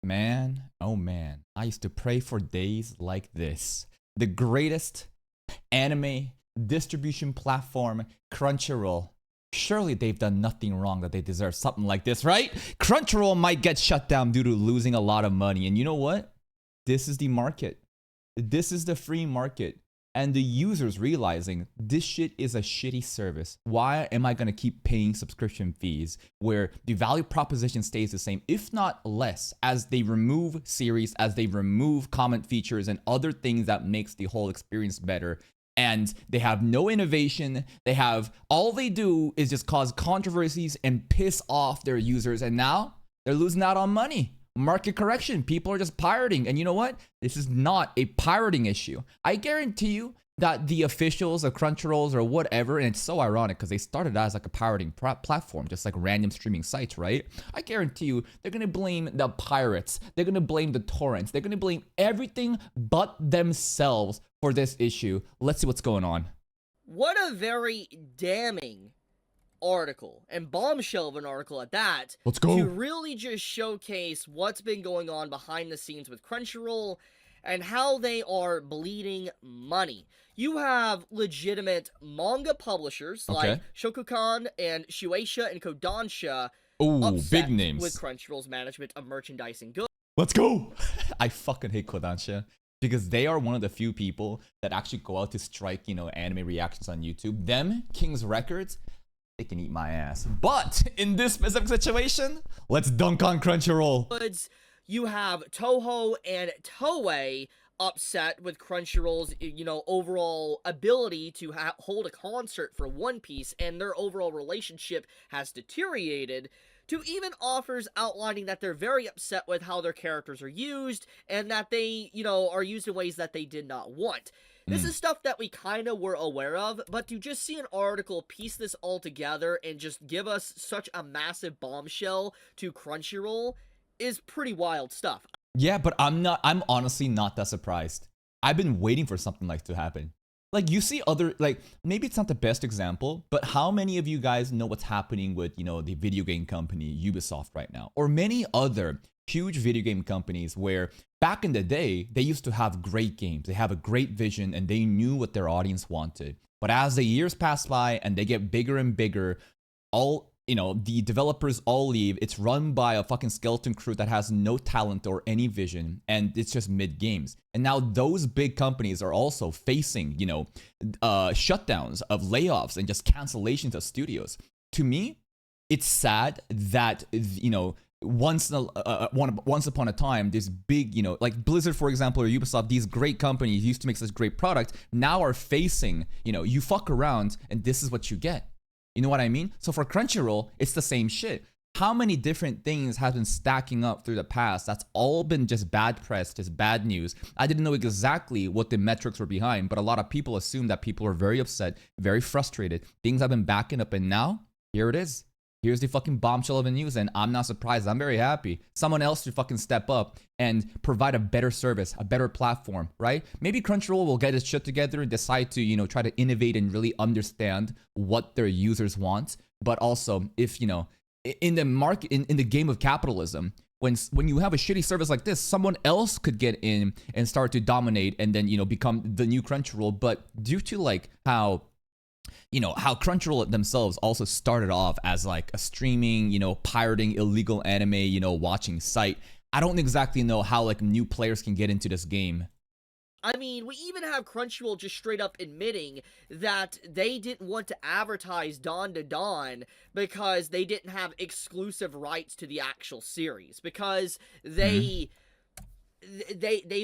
Man, oh man, I used to pray for days like this. The greatest anime distribution platform, Crunchyroll. Surely they've done nothing wrong that they deserve something like this, right? Crunchyroll might get shut down due to losing a lot of money. And you know what? This is the market. This is the free market. And the users realizing this shit is a shitty service. Why am I going to keep paying subscription fees where the value proposition stays the same, if not less, as they remove series, as they remove comment features and other things that makes the whole experience better. And they have no innovation. They have, all they do is just cause controversies and piss off their users. And now they're losing out on money. Market correction. People are just pirating. And you know what? This is not a pirating issue. I guarantee you that the officials of Crunchyrolls or whatever, and it's so ironic because they started as like a pirating platform, just like random streaming sites, right? I guarantee you they're going to blame the pirates. They're going to blame the torrents. They're going to blame everything but themselves for this issue. Let's see what's going on. What a very damning article, and bombshell of an article at that. Let's go. To really just showcase what's been going on behind the scenes with Crunchyroll and how they are bleeding money. You have legitimate manga publishers like Shokukan and Shueisha and Kodansha. Ooh, big names. With Crunchyroll's management of merchandising goods. Let's go. I fucking hate Kodansha because they are one of the few people that actually go out to strike, anime reactions on YouTube. Them, King's Records, they can eat my ass. But in this specific situation, let's dunk on Crunchyroll. You have Toho and Toei upset with Crunchyroll's, overall ability to hold a concert for One Piece, and their overall relationship has deteriorated, to even offers outlining that they're very upset with how their characters are used, and that they, are used in ways that they did not want. This is stuff that we kind of were aware of, but to just see an article piece this all together and just give us such a massive bombshell to Crunchyroll is pretty wild stuff. Yeah, but I'm honestly not that surprised. I've been waiting for something like to happen. Like, you see other, like, maybe it's not the best example, but how many of you guys know what's happening with, the video game company Ubisoft right now? Or many other huge video game companies where back in the day, they used to have great games. They have a great vision and they knew what their audience wanted. But as the years pass by and they get bigger and bigger, the developers all leave. It's run by a fucking skeleton crew that has no talent or any vision, and it's just mid games. And now those big companies are also facing, shutdowns of layoffs and just cancellations of studios. To me, it's sad that, once upon a time, this big, like Blizzard, for example, or Ubisoft, these great companies used to make such great product, now are facing, you fuck around and this is what you get. You know what I mean? So for Crunchyroll, it's the same shit. How many different things have been stacking up through the past? That's all been just bad press, just bad news. I didn't know exactly what the metrics were behind, but a lot of people assume that people are very upset, very frustrated. Things have been backing up, and now, here it is. Here's the fucking bombshell of the news, and I'm not surprised. I'm very happy. Someone else should fucking step up and provide a better service, a better platform, right? Maybe Crunchyroll will get its shit together and decide to, try to innovate and really understand what their users want. But also, if, in the market, in the game of capitalism, when you have a shitty service like this, someone else could get in and start to dominate and then, become the new Crunchyroll. But due to like how Crunchyroll themselves also started off as like a streaming, pirating illegal anime, watching site. I don't exactly know how like new players can get into this game. I mean, we even have Crunchyroll just straight up admitting that they didn't want to advertise Dawn to Dawn because they didn't have exclusive rights to the actual series, because they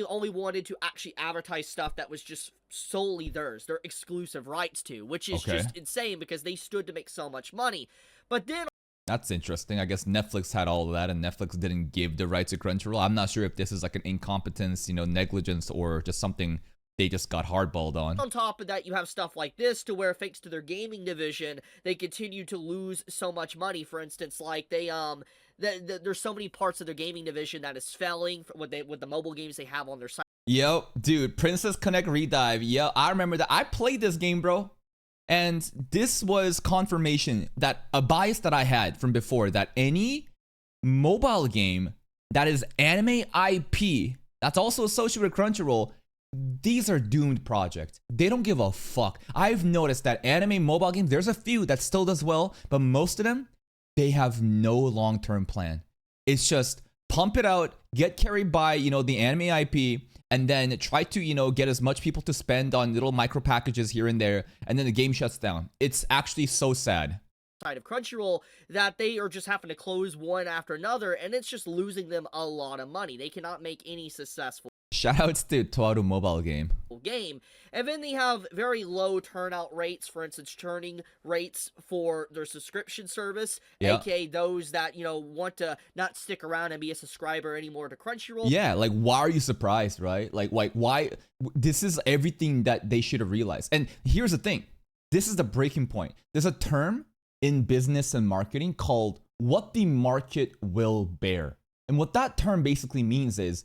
only wanted to actually advertise stuff that was just solely theirs, their exclusive rights to, which is just insane because they stood to make so much money. But then that's interesting. I guess Netflix had all of that and Netflix didn't give the rights to Crunchyroll. I'm not sure if this is like an incompetence, negligence, or just something they just got hardballed on. On top of that, you have stuff like this to where, thanks to their gaming division, they continue to lose so much money. For instance, like there's so many parts of their gaming division that is failing with the mobile games they have on their site. Yo, dude, Princess Connect Redive. Yo, I remember that. I played this game, bro. And this was confirmation that a bias that I had from before, that any mobile game that is anime IP, that's also associated with Crunchyroll, these are doomed projects. They don't give a fuck. I've noticed that anime mobile games, there's a few that still does well, but most of them, they have no long-term plan. It's just pump it out, get carried by, the anime IP, and then try to, get as much people to spend on little micro packages here and there, and then the game shuts down. It's actually so sad. Side of Crunchyroll, that they are just having to close one after another, and it's just losing them a lot of money. They cannot make any successful Shoutouts to Toaru mobile game. And then they have very low turnout rates, for instance, churning rates for their subscription service, aka those that, want to not stick around and be a subscriber anymore to Crunchyroll. Yeah, like, why are you surprised, right? Like, why? This is everything that they should have realized. And here's the thing. This is the breaking point. There's a term in business and marketing called what the market will bear. And what that term basically means is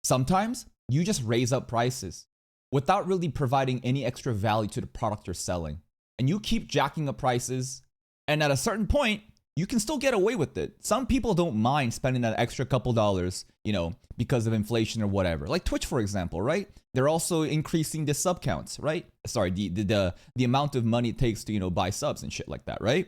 sometimes you just raise up prices without really providing any extra value to the product you're selling. And you keep jacking up prices, and at a certain point, you can still get away with it. Some people don't mind spending that extra couple dollars, because of inflation or whatever. Like Twitch, for example, right? They're also increasing the sub counts, right? Sorry, the amount of money it takes to, buy subs and shit like that, right?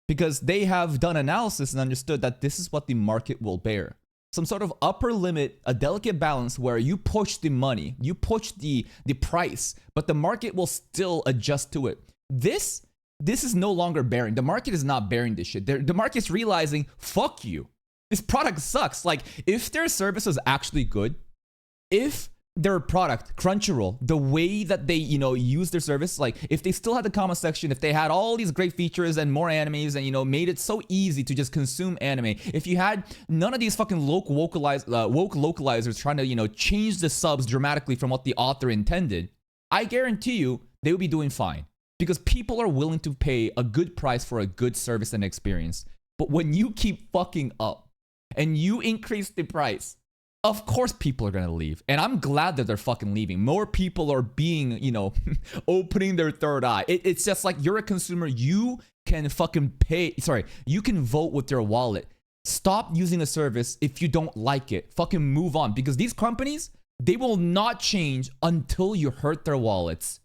Because they have done analysis and understood that this is what the market will bear. Some sort of upper limit, a delicate balance where you push the money, you push the price, but the market will still adjust to it. This is no longer bearing. The market is not bearing this shit. The market's realizing, fuck you. This product sucks. Like, if their service was actually good, if their product, Crunchyroll, the way that they, use their service, like, if they still had the comment section, if they had all these great features and more animes and, made it so easy to just consume anime, if you had none of these fucking woke localizers trying to, change the subs dramatically from what the author intended, I guarantee you they would be doing fine. Because people are willing to pay a good price for a good service and experience. But when you keep fucking up and you increase the price, of course people are gonna leave. And I'm glad that they're fucking leaving. More people are being, opening their third eye. It's just like, you're a consumer. You can fucking pay. Sorry, you can vote with your wallet. Stop using a service if you don't like it. Fucking move on. Because these companies, they will not change until you hurt their wallets.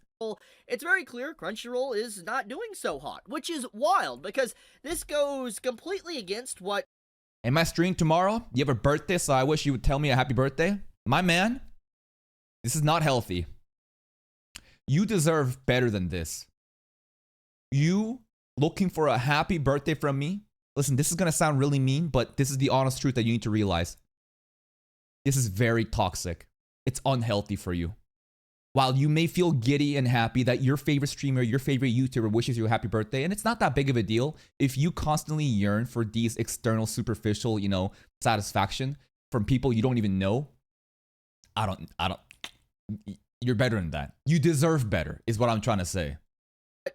It's very clear Crunchyroll is not doing so hot, which is wild because this goes completely against what... Am I streaming tomorrow? You have a birthday, so I wish you would tell me a happy birthday. My man, this is not healthy. You deserve better than this. You looking for a happy birthday from me? Listen, this is going to sound really mean, but this is the honest truth that you need to realize. This is very toxic. It's unhealthy for you. While you may feel giddy and happy that your favorite streamer, your favorite YouTuber wishes you a happy birthday, and it's not that big of a deal, if you constantly yearn for these external, superficial, satisfaction from people you don't even know, you're better than that. You deserve better, is what I'm trying to say.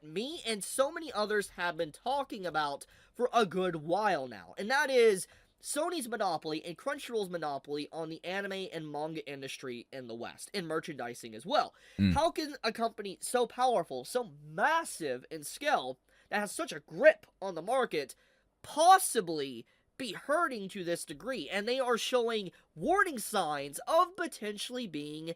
Me and so many others have been talking about for a good while now, and that is Sony's monopoly and Crunchyroll's monopoly on the anime and manga industry in the West, and merchandising as well. How can a company so powerful, so massive in scale, that has such a grip on the market, possibly be hurting to this degree? And they are showing warning signs of potentially being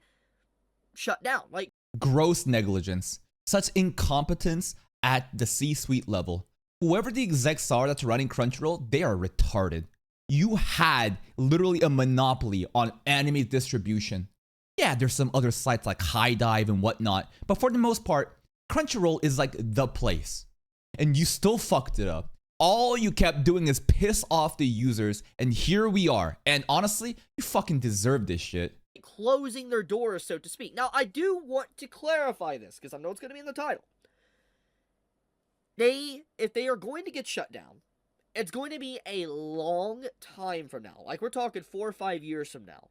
shut down. Like, gross negligence, such incompetence at the C-suite level. Whoever the execs are that's running Crunchyroll, they are retarded. You had literally a monopoly on anime distribution. Yeah, there's some other sites like High Dive and whatnot, but for the most part, Crunchyroll is like the place. And you still fucked it up. All you kept doing is piss off the users, and here we are. And honestly, you fucking deserve this shit. Closing their doors, so to speak. Now, I do want to clarify this, because I know it's going to be in the title. If they are going to get shut down, it's going to be a long time from now. Like, we're talking 4 or 5 years from now.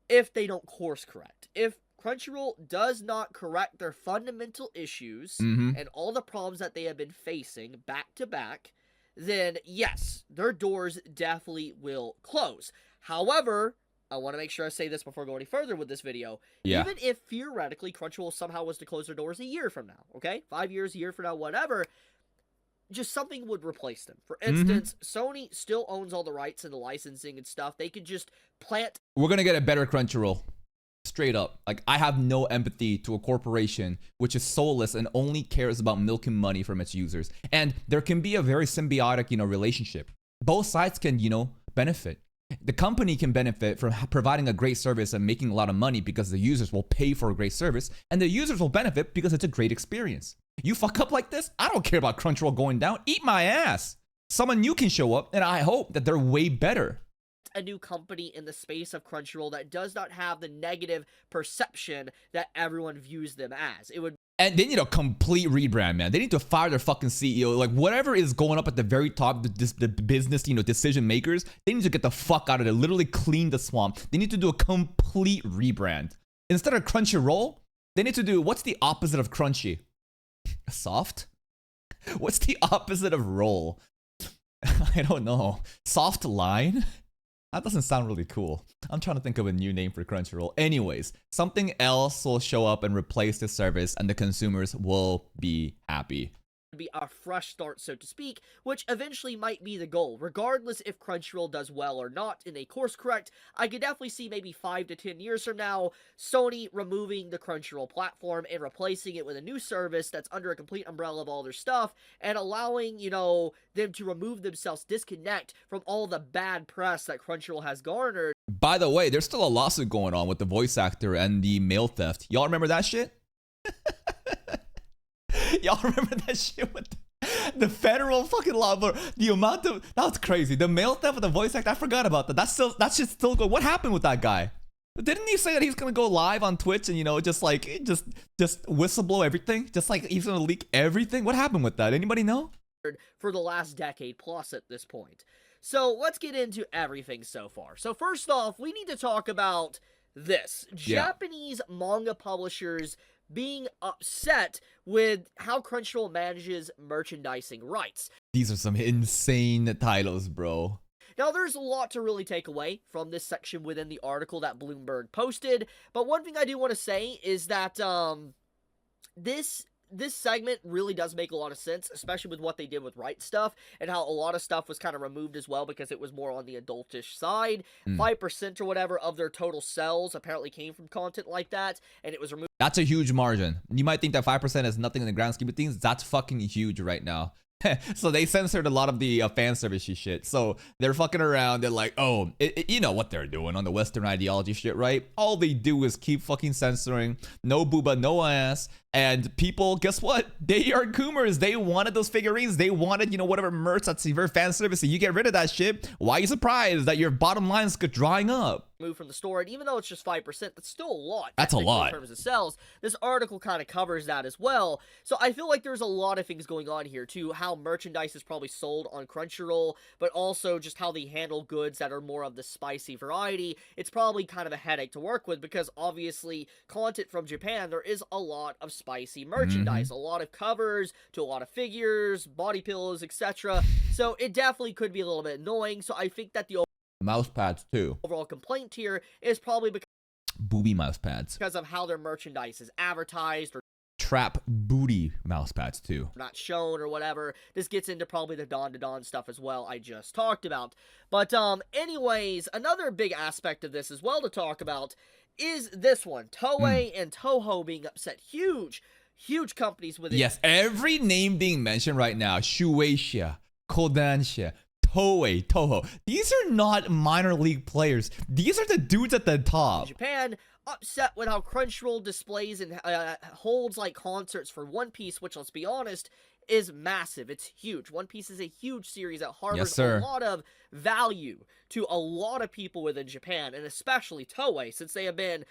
If they don't course correct. If Crunchyroll does not correct their fundamental issues and all the problems that they have been facing back to back, then yes, their doors definitely will close. However, I want to make sure I say this before I go any further with this video. Yeah. Even if theoretically Crunchyroll somehow was to close their doors a year from now, okay? 5 years, a year from now, whatever, just something would replace them. For Mm-hmm. instance, Sony still owns all the rights and the licensing and stuff. They could just plant. We're gonna get a better Crunchyroll. Straight up. Like, I have no empathy to a corporation which is soulless and only cares about milking money from its users. And there can be a very symbiotic, relationship. Both sides can, benefit. The company can benefit from providing a great service and making a lot of money because the users will pay for a great service, and the users will benefit because it's a great experience. You fuck up like this, I don't care about Crunchyroll going down. Eat my ass. Someone new can show up, and I hope that they're way better. A new company in the space of Crunchyroll that does not have the negative perception that everyone views them as. It would. And they need a complete rebrand, man. They need to fire their fucking CEO. Like, whatever is going up at the very top, the business, decision makers, they need to get the fuck out of there. Literally clean the swamp. They need to do a complete rebrand. Instead of Crunchyroll, they need to do, what's the opposite of crunchy? Soft? What's the opposite of roll? I don't know. Soft line? That doesn't sound really cool. I'm trying to think of a new name for Crunchyroll. Anyways, something else will show up and replace the service, and the consumers will be happy. Be a fresh start, so to speak, which eventually might be the goal. Regardless if Crunchyroll does well or not in a course correct, I could definitely see maybe 5 to 10 years from now, Sony removing the Crunchyroll platform and replacing it with a new service that's under a complete umbrella of all their stuff, and allowing, them to remove themselves, disconnect from all the bad press that Crunchyroll has garnered. By the way, there's still a lawsuit going on with the voice actor and the mail theft. Y'all remember that shit? Y'all remember that shit with the federal fucking law? The amount of, that was crazy. The mail theft with the voice actor, I forgot about that. That shit's still going. What happened with that guy? Didn't he say that he's gonna go live on Twitch and just whistleblow everything? Just like he's gonna leak everything? What happened with that? Anybody know? For the last decade plus at this point. So let's get into everything so far. So first off, we need to talk about this. Yeah. Japanese manga publishers being upset with how Crunchyroll manages merchandising rights. These are some insane titles, bro. Now, there's a lot to really take away from this section within the article that Bloomberg posted, but one thing I do want to say is that this segment really does make a lot of sense, especially with what they did with Right Stuff, and how a lot of stuff was kind of removed as well because it was more on the adultish side. 5% or whatever of their total sales apparently came from content like that, and it was removed. That's a huge margin. You might think that 5% is nothing in the grand scheme of things. That's fucking huge right now. So they censored a lot of the fan servicey shit. So they're fucking around. They're like, oh, you know what they're doing on the Western ideology shit, right? All they do is keep fucking censoring. No booba, no ass. And people, guess what? They are Coomers. They wanted those figurines. They wanted, whatever merch that's very fan servicey. You get rid of that shit. Why are you surprised that your bottom line's drying up? Moved from the store, and even though it's just 5%, that's still a lot. That's a lot. In terms of sales, this article kind of covers that as well. So I feel like there's a lot of things going on here too. How merchandise is probably sold on Crunchyroll, but also just how they handle goods that are more of the spicy variety. It's probably kind of a headache to work with because obviously content from Japan, there is a lot of spicy merchandise, a lot of covers to a lot of figures, body pillows, etc. So it definitely could be a little bit annoying. So I think that the mouse pads too. Overall complaint here is probably because booby mouse pads. Because of how their merchandise is advertised or trap booty mouse pads too. Not shown or whatever. This gets into probably the Dawn to Dawn stuff as well I just talked about. But anyways, another big aspect of this as well to talk about is this one. Toei and Toho being upset. Huge companies within. Yes, every name being mentioned right now. Shueisha, Kodansha, Toei, Toho. These are not minor league players. These are the dudes at the top. Japan upset with how Crunchyroll displays and holds like concerts for One Piece, which, let's be honest, is massive. It's huge. One Piece is a huge series that harbors a lot of value to a lot of people within Japan, and especially Toei, since they have been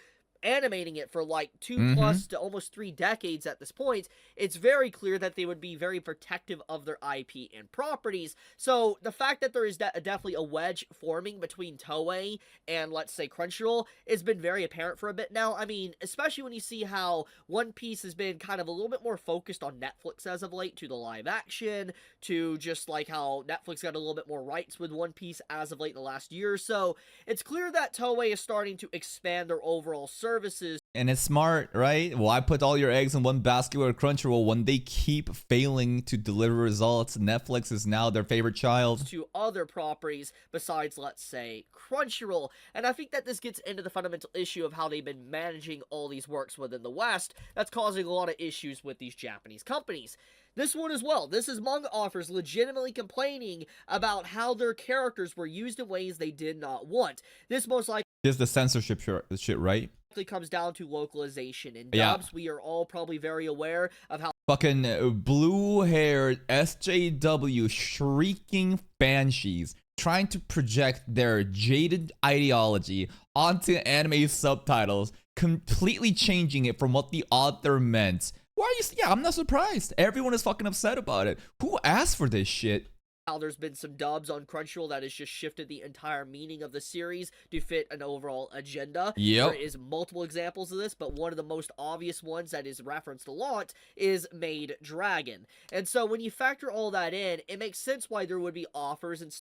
animating it for like 2 plus to almost 3 decades at this point. It's very clear that they would be very protective of their IP and properties. So the fact that there is definitely a wedge forming between Toei and, let's say, Crunchyroll has been very apparent for a bit now. I mean, especially when you see how One Piece has been kind of a little bit more focused on Netflix as of late, to the live action, to just like how Netflix got a little bit more rights with One Piece as of late in the last year or so. It's clear that Toei is starting to expand their overall service services. And it's smart, right? Why put all your eggs in one basket with Crunchyroll when they keep failing to deliver results? Netflix is now their favorite child. To other properties besides, let's say, Crunchyroll. And I think that this gets into the fundamental issue of how they've been managing all these works within the West that's causing a lot of issues with these Japanese companies. This one as well. This is manga authors legitimately complaining about how their characters were used in ways they did not want. This most likely Just the censorship shit, right? comes down to localization in Yeah. dubs. We are all probably very aware of how Fucking blue-haired SJW shrieking banshees trying to project their jaded ideology onto anime subtitles, completely changing it from what the author meant. Why are you? Yeah, I'm not surprised. Everyone is fucking upset about it. Who asked for this shit? how there's been some dubs on Crunchyroll that has just shifted the entire meaning of the series to fit an overall agenda. Yep. There is multiple examples of this, but one of the most obvious ones that is referenced a lot is Maid Dragon. And so when you factor all that in, it makes sense why there would be offers and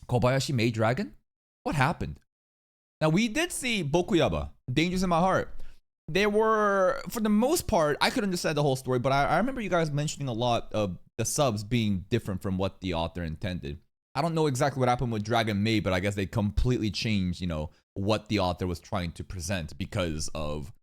Kobayashi Maid Dragon? What happened? Now, we did see Bokuyaba, Dangers in My Heart. There were, for the most part, I could understand the whole story, but I remember you guys mentioning a lot of the subs being different from what the author intended. I don't know exactly what happened with Dragon Maid, but I guess they completely changed, you know, what the author was trying to present because of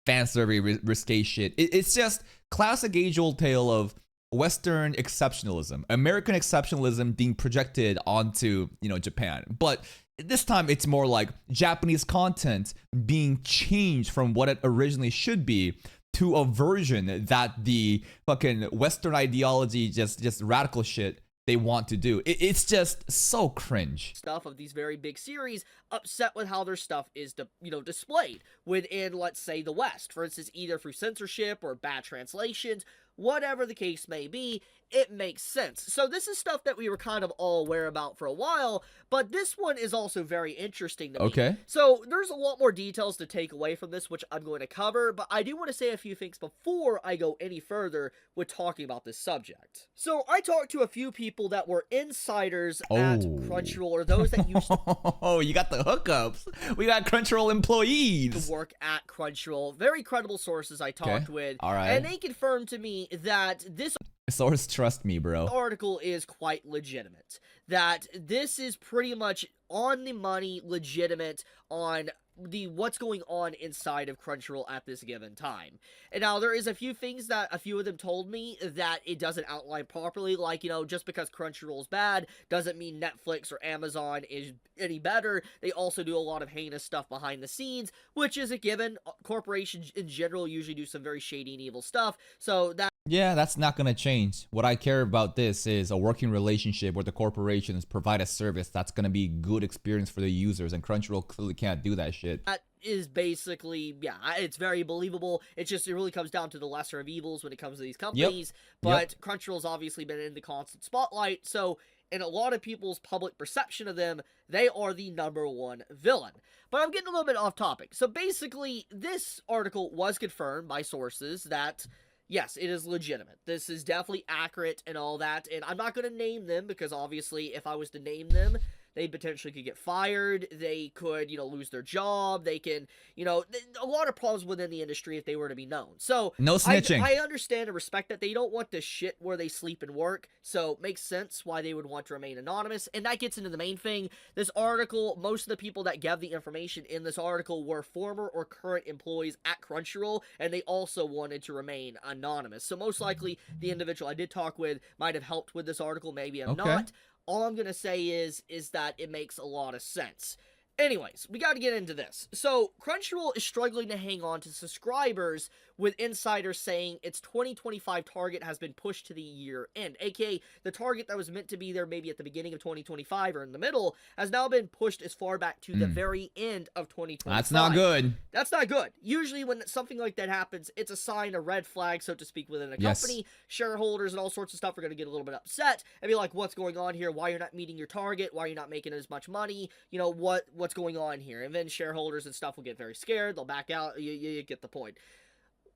fan survey risque shit. It's just classic age-old tale of Western exceptionalism, American exceptionalism being projected onto, you know, Japan. But this time it's more like Japanese content being changed from what it originally should be to a version that the fucking Western ideology, just radical shit they want to do. It's just so cringe. Stuff of these very big series upset with how their stuff is, displayed within, let's say, the West. For instance, either through censorship or bad translations, whatever the case may be, it makes sense. So this is stuff that we were kind of all aware about for a while, but this one is also very interesting to me. Okay. So there's a lot more details to take away from this, which I'm going to cover, but I do want to say a few things before I go any further with talking about this subject. So I talked to a few people that were insiders at Crunchyroll, or those that used to Oh, you got the hookups. We got Crunchyroll employees. work at Crunchyroll. Very credible sources I talked with. All right. And they confirmed to me that this Source, trust me, bro. article is quite legitimate. That this is pretty much on the money, legitimate on the what's going on inside of Crunchyroll at this given time. And now there is a few things that a few of them told me that it doesn't outline properly, like, just because Crunchyroll's bad doesn't mean Netflix or Amazon is any better. They also do a lot of heinous stuff behind the scenes, which is a given. Corporations in general usually do some very shady and evil stuff, so that Yeah, that's not gonna change. What I care about this is a working relationship where the corporations provide a service that's gonna be good experience for the users, and Crunchyroll clearly can't do that shit. that is basically, yeah, it's very believable. It really comes down to the lesser of evils when it comes to these companies. But Crunchyroll's obviously been in the constant spotlight, so in a lot of people's public perception of them, they are the #1 villain. But I'm getting a little bit off topic. So basically, this article was confirmed by sources that yes, it is legitimate. This is definitely accurate and all that, and I'm not going to name them because obviously if I was to name them, they potentially could get fired, they could, lose their job, they can, a lot of problems within the industry if they were to be known. So, No snitching. I understand and respect that they don't want to shit where they sleep and work, so it makes sense why they would want to remain anonymous, and that gets into the main thing. This article, most of the people that gave the information in this article were former or current employees at Crunchyroll, and they also wanted to remain anonymous. So most likely, the individual I did talk with might have helped with this article, maybe I'm not. All I'm going to say is that it makes a lot of sense. Anyways, we got to get into this. So, Crunchyroll is struggling to hang on to subscribers, with insiders saying its 2025 target has been pushed to the year end, aka the target that was meant to be there maybe at the beginning of 2025 or in the middle has now been pushed as far back to the very end of 2025. That's not good. That's not good. Usually when something like that happens, it's a sign, a red flag, so to speak, within a company. Shareholders and all sorts of stuff are going to get a little bit upset and be like, what's going on here? Why you're not meeting your target? Why you're not making as much money? What's going on here? And then shareholders and stuff will get very scared. They'll back out. You get the point.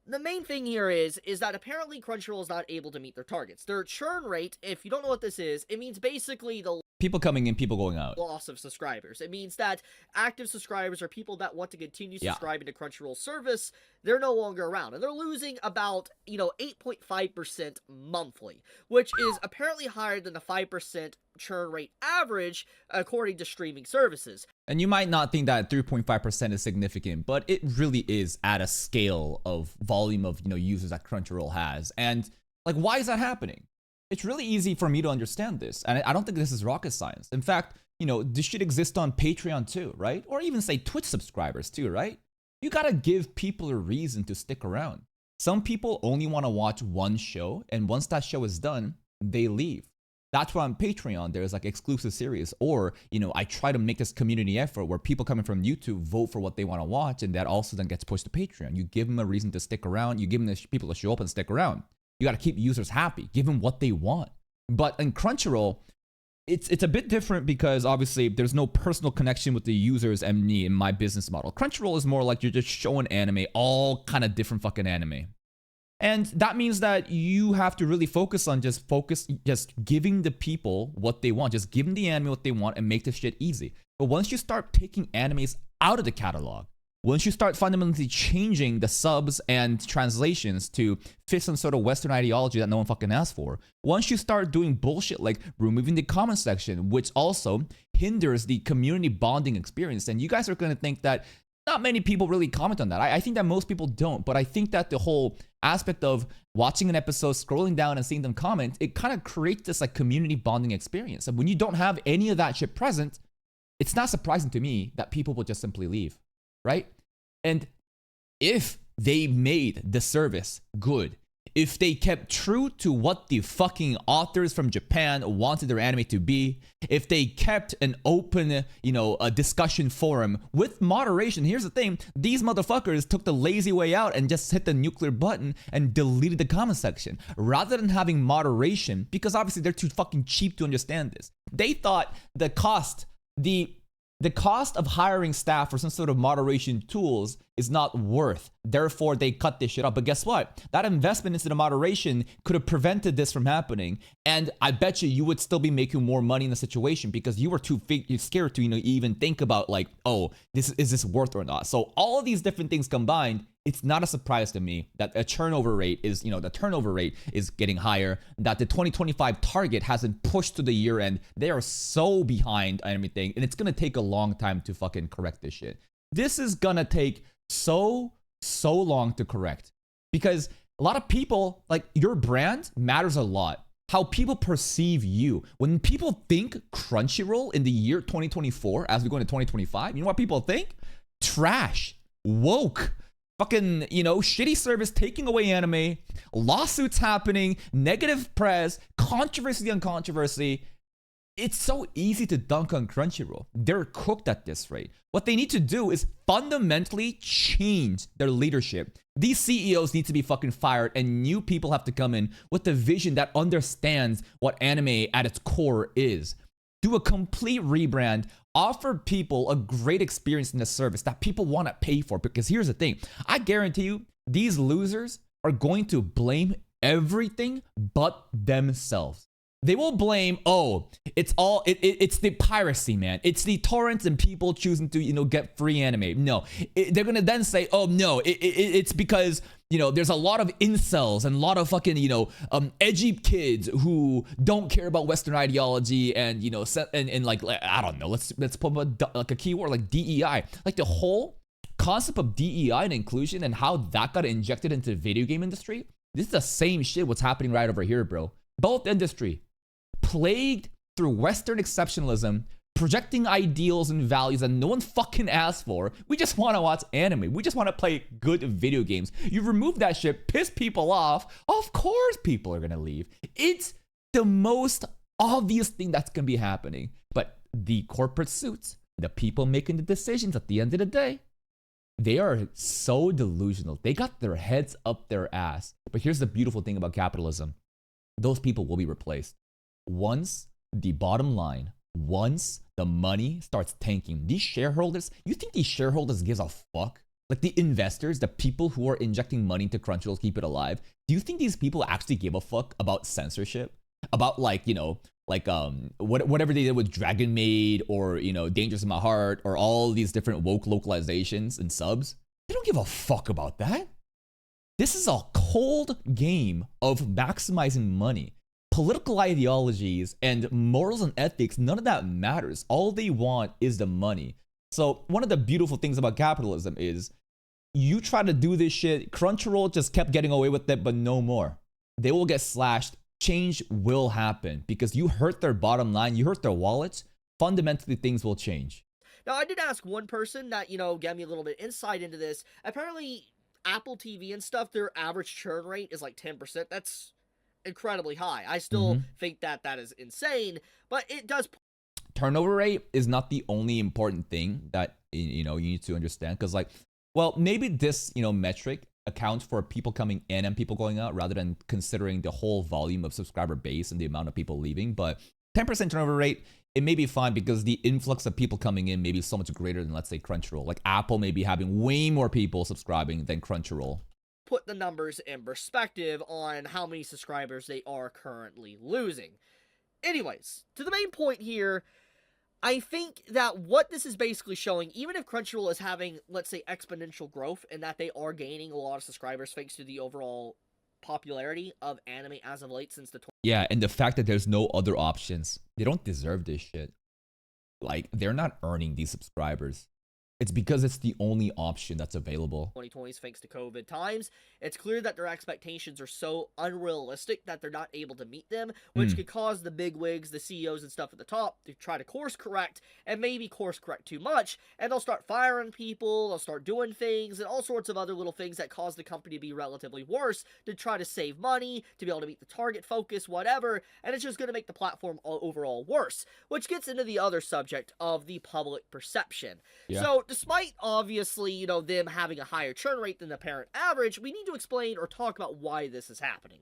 The main thing here is that apparently Crunchyroll is not able to meet their targets. Their churn rate, if you don't know what this is, it means basically the People coming in, people going out. Loss of subscribers. It means that active subscribers are people that want to continue subscribing to Crunchyroll service. They're no longer around, and they're losing about 8.5% monthly, which is apparently higher than the 5% churn rate average according to streaming services. And you might not think that 3.5% is significant, but it really is at a scale of volume of users that Crunchyroll has. And like, why is that happening? It's really easy for me to understand this, and I don't think this is rocket science. In fact, this should exist on Patreon too, right? Or even say Twitch subscribers too, right? You gotta give people a reason to stick around. Some people only want to watch one show, and once that show is done, they leave. That's why on Patreon there's like exclusive series, or I try to make this community effort where people coming from YouTube vote for what they want to watch, and that also then gets pushed to Patreon. You give them a reason to stick around. You give them the people to show up and stick around. You got to keep users happy, give them what they want. But in Crunchyroll, it's a bit different because obviously there's no personal connection with the users and me in my business model. Crunchyroll is more like you're just showing anime, all kind of different fucking anime. And that means that you have to really focus on just giving the people what they want, just giving the anime what they want and make this shit easy. But once you start taking animes out of the catalog, once you start fundamentally changing the subs and translations to fit some sort of Western ideology that no one fucking asked for, once you start doing bullshit like removing the comment section, which also hinders the community bonding experience, then you guys are going to think that not many people really comment on that. I think that most people don't, but I think that the whole aspect of watching an episode, scrolling down and seeing them comment, it kind of creates this like community bonding experience. And when you don't have any of that shit present, it's not surprising to me that people will just simply leave. Right? And if they made the service good, if they kept true to what the fucking authors from Japan wanted their anime to be, if they kept an open, a discussion forum with moderation, here's the thing, these motherfuckers took the lazy way out and just hit the nuclear button and deleted the comment section. Rather than having moderation, because obviously they're too fucking cheap to understand this. They thought the cost of hiring staff for some sort of moderation tools is not worth. Therefore, they cut this shit up. But guess what? That investment into the moderation could have prevented this from happening. And I bet you would still be making more money in the situation because you were too scared to even think about like, oh, is this worth or not? So all of these different things combined, it's not a surprise to me that the turnover rate is getting higher, that the 2025 target hasn't pushed to the year end. They are so behind on everything, and it's going to take a long time to fucking correct this shit. This is going to take so long to correct because a lot of people, like your brand matters a lot. How people perceive you. When people think Crunchyroll in the year 2024, as we go into 2025, you know what people think? Trash, woke, fucking, shitty service taking away anime, lawsuits happening, negative press, controversy on controversy. It's so easy to dunk on Crunchyroll. They're cooked at this rate. What they need to do is fundamentally change their leadership. These CEOs need to be fucking fired, and new people have to come in with a vision that understands what anime at its core is. Do a complete rebrand, offer people a great experience in the service that people want to pay for. Because here's the thing, I guarantee you, these losers are going to blame everything but themselves. They will blame, it's the piracy, man. It's the torrents and people choosing to, get free anime. No, they're going to then say, it's because, there's a lot of incels and a lot of fucking, edgy kids who don't care about Western ideology and, and like, I don't know, let's put like a keyword like DEI. Like the whole concept of DEI and inclusion and how that got injected into the video game industry. This is the same shit what's happening right over here, bro. Both industry plagued through Western exceptionalism, projecting ideals and values that no one fucking asked for. We just want to watch anime. We just want to play good video games. You remove that shit, piss people off. Of course people are going to leave. It's the most obvious thing that's going to be happening. But the corporate suits, the people making the decisions at the end of the day, they are so delusional. They got their heads up their ass. But here's the beautiful thing about capitalism. Those people will be replaced. Once the bottom line, once the money starts tanking, these shareholders, you think these shareholders gives a fuck? Like the investors, the people who are injecting money into Crunchyroll to keep it alive, do you think these people actually give a fuck about censorship? About like, whatever they did with Dragon Maid or Dangerous in My Heart or all these different woke localizations and subs. They don't give a fuck about that. This is a cold game of maximizing money. Political ideologies and morals and ethics, none of that matters. All they want is the money. So one of the beautiful things about capitalism is you try to do this shit, Crunchyroll just kept getting away with it, but no more. They will get slashed. Change will happen because you hurt their bottom line, you hurt their wallets. Fundamentally, things will change. Now, I did ask one person that, gave me a little bit insight into this. Apparently, Apple TV and stuff, their average churn rate is like 10%. That's incredibly high. I still think that is insane, but it does. Turnover rate is not the only important thing that you need to understand, because maybe this metric accounts for people coming in and people going out rather than considering the whole volume of subscriber base and the amount of people leaving. But 10% turnover rate, it may be fine because the influx of people coming in may be so much greater than, let's say, Crunchyroll. Like Apple may be having way more people subscribing than Crunchyroll. Put the numbers in perspective on how many subscribers they are currently losing. Anyways, to the main point here, I think that what this is basically showing, even if Crunchyroll is having, let's say, exponential growth and that they are gaining a lot of subscribers thanks to the overall popularity of anime as of late since the... Yeah, and the fact that there's no other options. They don't deserve this shit. Like, they're not earning these subscribers. It's because it's the only option that's available. 2020s thanks to COVID times. It's clear that their expectations are so unrealistic that they're not able to meet them, which could cause the bigwigs, the CEOs and stuff at the top to try to course correct and maybe course correct too much, and they'll start firing people, they'll start doing things and all sorts of other little things that cause the company to be relatively worse to try to save money, to be able to meet the target focus, whatever, and it's just going to make the platform overall worse, which gets into the other subject of the public perception. Yeah. So, despite, obviously, them having a higher churn rate than the parent average, we need to explain or talk about why this is happening.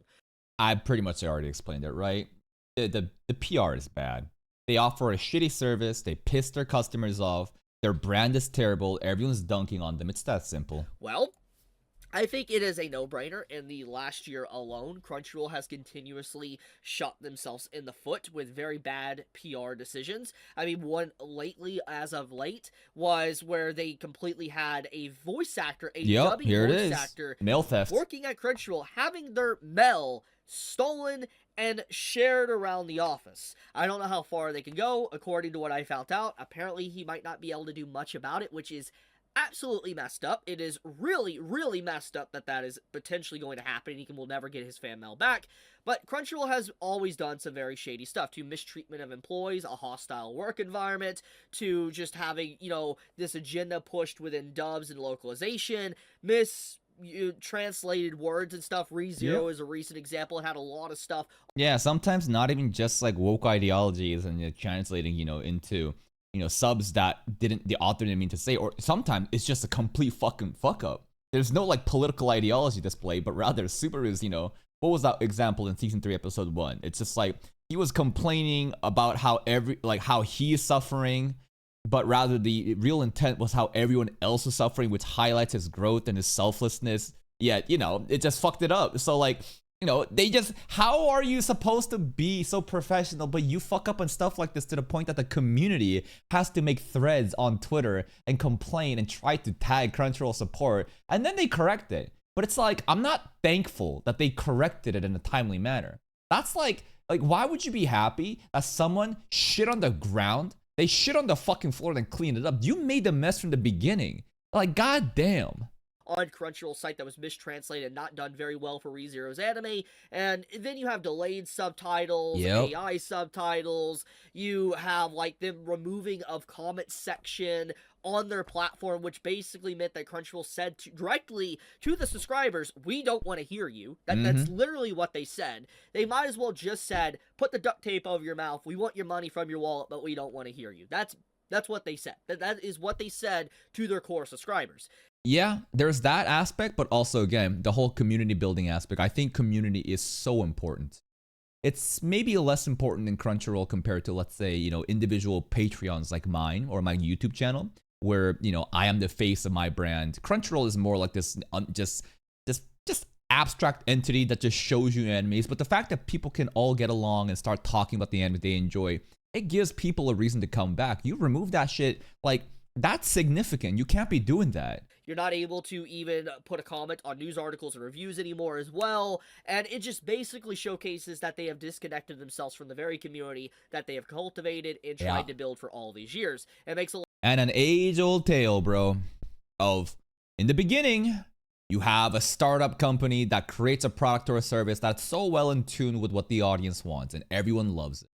I pretty much already explained it, right? The PR is bad. They offer a shitty service. They piss their customers off. Their brand is terrible. Everyone's dunking on them. It's that simple. Well, I think it is a no-brainer. In the last year alone, Crunchyroll has continuously shot themselves in the foot with very bad PR decisions. I mean, one lately, as of late, was where they completely had a voice actor, a dubbing voice actor, mail theft, working at Crunchyroll, having their mail stolen and shared around the office. I don't know how far they can go. According to what I found out, apparently he might not be able to do much about it, which is absolutely messed up. It is really, really messed up that is potentially going to happen. He will never get his fan mail back. But Crunchyroll has always done some very shady stuff, to mistreatment of employees, a hostile work environment, to just having, this agenda pushed within dubs and localization, translated words and stuff. ReZero is a recent example. It had a lot of stuff. Yeah, sometimes not even just like woke ideologies and translating, into subs that the author didn't mean to say, or sometimes it's just a complete fucking fuck up. There's no political ideology display, but rather Subaru's, what was that example in season 3, episode 1? It's just he was complaining about how how he is suffering, but rather the real intent was how everyone else was suffering, which highlights his growth and his selflessness. Yet, it just fucked it up. So how are you supposed to be so professional, but you fuck up on stuff like this to the point that the community has to make threads on Twitter and complain and try to tag Crunchyroll support, and then they correct it. But it's I'm not thankful that they corrected it in a timely manner. That's why would you be happy that someone shit on the ground? They shit on the fucking floor and then clean it up. You made the mess from the beginning. Goddamn. On Crunchyroll site that was mistranslated and not done very well for ReZero's anime, and then you have delayed subtitles, AI subtitles, you have them removing of comment section on their platform, which basically meant that Crunchyroll said directly to the subscribers, we don't want to hear you. That's literally what they said. They might as well just said, put the duct tape over your mouth, we want your money from your wallet, but we don't want to hear you. That's what they said. That is what they said to their core subscribers. Yeah, there's that aspect, but also, again, the whole community building aspect. I think community is so important. It's maybe less important in Crunchyroll compared to, let's say, individual Patreons like mine or my YouTube channel, where, I am the face of my brand. Crunchyroll is more like this, just abstract entity that just shows you animes, but the fact that people can all get along and start talking about the anime they enjoy, it gives people a reason to come back. You remove that shit, like, that's significant. You can't be doing that. You're not able to even put a comment on news articles and reviews anymore as well, and it just basically showcases that they have disconnected themselves from the very community that they have cultivated and tried to build for all these years. It makes a And an age-old tale, bro, of in the beginning, you have a startup company that creates a product or a service that's so well in tune with what the audience wants and everyone loves it.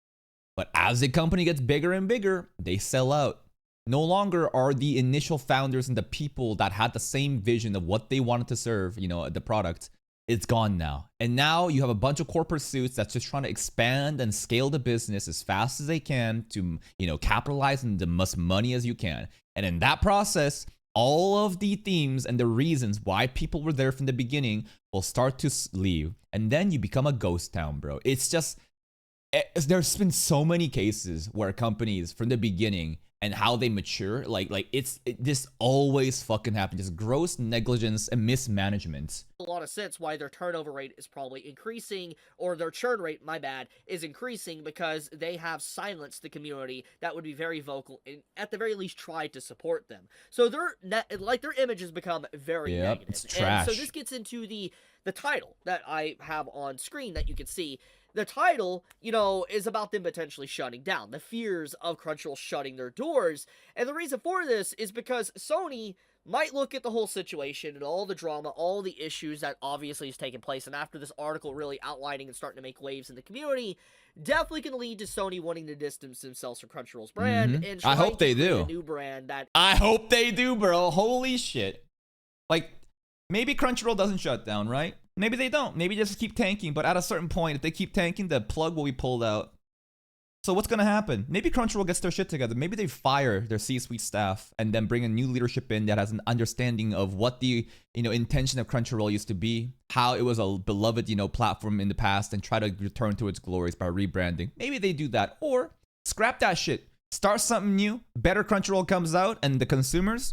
But as the company gets bigger and bigger, they sell out. No longer are the initial founders and the people that had the same vision of what they wanted to serve, you know, the product. It's gone now. And now you have a bunch of corporate suits that's just trying to expand and scale the business as fast as they can to, you know, capitalize on the most money as you can. And in that process, all of the themes and the reasons why people were there from the beginning will start to leave. And then you become a ghost town, bro. It's just, there's been so many cases where companies from the beginning and how they mature, this always fucking happens. Just gross negligence and mismanagement. A lot of sense why their turnover rate is probably increasing, or their churn rate, my bad, is increasing because they have silenced the community that would be very vocal and at the very least tried to support them. So their image has become very negative. It's trash. And so this gets into the title that I have on screen that you can see. The title, you know, is about them potentially shutting down, the fears of Crunchyroll shutting their doors. And the reason for this is because Sony might look at the whole situation and all the drama, all the issues that obviously has taken place, and after this article really outlining and starting to make waves in the community, definitely can lead to Sony wanting to distance themselves from Crunchyroll's brand. And I hope they do. A new brand that I hope they do, bro. Holy shit. Like, maybe Crunchyroll doesn't shut down, right? Maybe they don't. Maybe they just keep tanking. But at a certain point, if they keep tanking, the plug will be pulled out. So what's going to happen? Maybe Crunchyroll gets their shit together. Maybe they fire their C-suite staff and then bring a new leadership in that has an understanding of what the, you know, intention of Crunchyroll used to be, how it was a beloved, you know, platform in the past, and try to return to its glories by rebranding. Maybe they do that. Or scrap that shit. Start something new. Better Crunchyroll comes out, and the consumers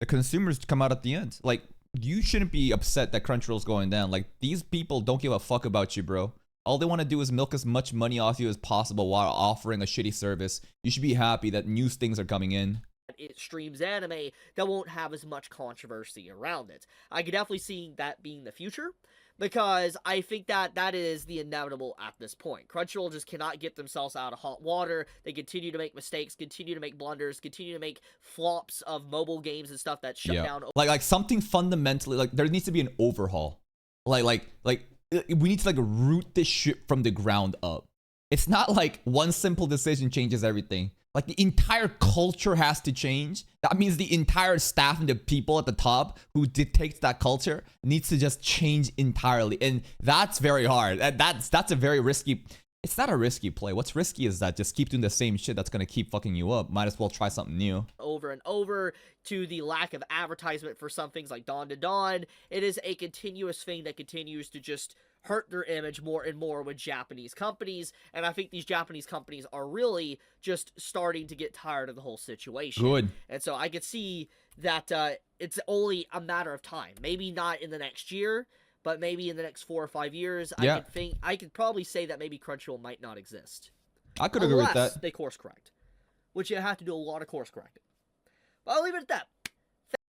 come out at the end. Like, you shouldn't be upset that Crunchyroll's going down. Like, these people don't give a fuck about you, bro. All they want to do is milk as much money off you as possible while offering a shitty service. You should be happy that new things are coming in. It streams anime that won't have as much controversy around it. I could definitely see that being the future, because I think that is the inevitable at this point. Crunchyroll just cannot get themselves out of hot water. They continue to make mistakes, continue to make blunders, continue to make flops of mobile games and stuff that shut down. Like something fundamentally, like, there needs to be an overhaul. Like we need to, like, root this shit from the ground up. It's not like one simple decision changes everything. Like, the entire culture has to change. That means the entire staff and the people at the top who dictates that culture needs to just change entirely. And that's very hard. That's a very risky. It's not a risky play. What's risky is that just keep doing the same shit that's going to keep fucking you up. Might as well try something new. Over and over, to the lack of advertisement for some things like Dawn to Dawn. It is a continuous thing that continues to just hurt their image more and more with Japanese companies. And I think these Japanese companies are really just starting to get tired of the whole situation. Good. And so I could see that it's only a matter of time. Maybe not in the next year, but maybe in the next 4 or 5 years, yeah. I could probably say that maybe Crunchyroll might not exist. I could agree with that. They course correct, which you have to do a lot of course correcting. But I'll leave it at that.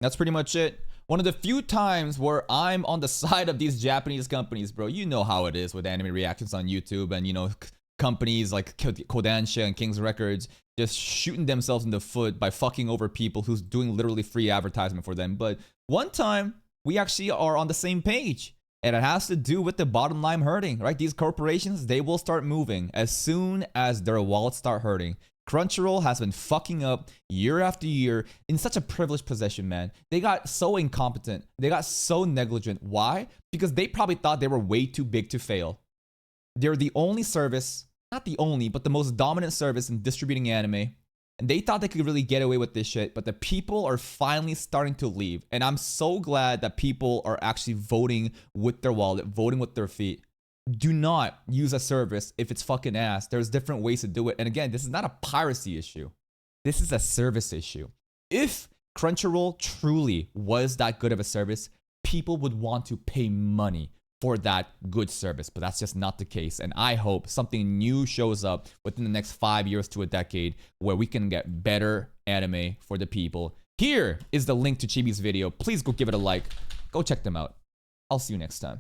That's pretty much it. One of the few times where I'm on the side of these Japanese companies, bro. You know how it is with anime reactions on YouTube, and, you know, companies like Kodansha and King's Records just shooting themselves in the foot by fucking over people who's doing literally free advertisement for them. But one time, we actually are on the same page. And it has to do with the bottom line hurting, right? These corporations, they will start moving as soon as their wallets start hurting. Crunchyroll has been fucking up year after year in such a privileged position, man. They got so incompetent. They got so negligent. Why? Because they probably thought they were way too big to fail. They're the only service, not the only, but the most dominant service in distributing anime. And they thought they could really get away with this shit, but the people are finally starting to leave. And I'm so glad that people are actually voting with their wallet, voting with their feet. Do not use a service if it's fucking ass. There's different ways to do it. And again, this is not a piracy issue. This is a service issue. If Crunchyroll truly was that good of a service, people would want to pay money for that good service, but that's just not the case. And I hope something new shows up within the next 5 years to a decade where we can get better anime for the people. Here is the link to Chibi's video. Please go give it a like. Go check them out. I'll see you next time.